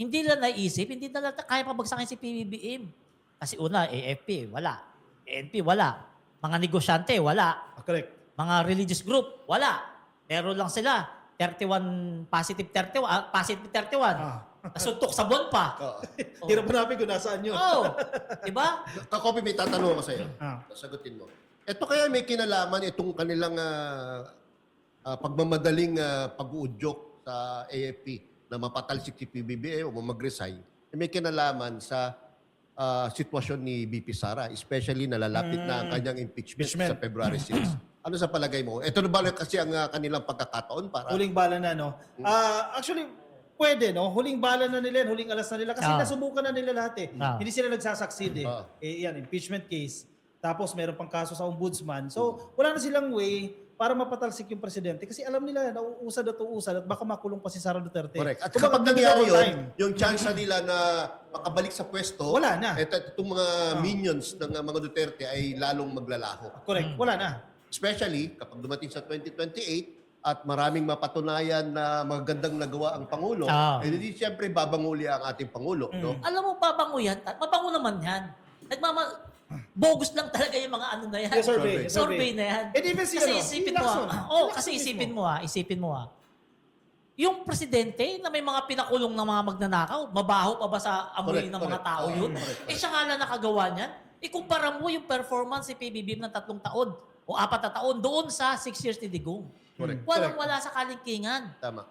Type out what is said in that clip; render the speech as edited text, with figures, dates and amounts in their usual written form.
hindi nila naisip, hindi nila kaya pabagsakin si PBBM. Kasi una, AFP, wala. ANP, wala. Mga negosyante, wala. Correct. Mga religious group, wala. Meron lang sila. 31, positive 31, positive 31. Nasuntok sa buwan pa. Hirap hanapin kung nasaan yun. Oo. Diba? Kakopi, may tatanong ako sa'yo. Ah. Sagutin mo. Ito kaya may kinalaman itong kanilang pagmamadaling pag-uudyok sa AFP na mapatalsik si PBBM o mag-resign, may kinalaman sa sitwasyon ni BP Sara, especially nalalapit na ang kanyang impeachment sa February 6. Ano sa palagay mo? Ito na ba kasi ang kanilang pagkakataon para... Huling bala na, no? Actually, pwede, no? Huling bala na nila, huling alas na nila. Kasi nasubukan na nila lahat eh. Hindi sila nagsasucceed eh. Yan, impeachment case. Tapos meron pang kaso sa ombudsman. So, wala na silang way para mapatalsik yung presidente. Kasi alam nila, nauusad at uusad at baka makulong pa si Sara Duterte. Correct. At Kung kapag baka nangyari bigyan yun, time, yung chance nila na makabalik sa pwesto, Wala na. Itong mga minions ng mga Duterte ay lalong maglalaho. correct, wala na. Especially kapag dumating sa 2028 at maraming mapatunayan na magandang nagawa ang Pangulo, eh di siyempre babanguli ang ating Pangulo. No? Alam mo, babango yan. Mabango naman yan. Bogus lang talaga yung mga ano na yan. Yung survey. Survey na yan. And even si Kasi ano, isipin si mo, Lacson. kasi Lacson isipin mo, yung presidente na may mga pinakulong ng mga magnanakaw, mabaho pa ba sa amoy ng mga tao yun? Siya nga lang nakagawa niyan. Ikumpara mo yung performance si PBBM ng 3 taon o 4 na taon doon sa 6 years ni Digong. Correct. Walang-wala sa kalingkingan. Tama.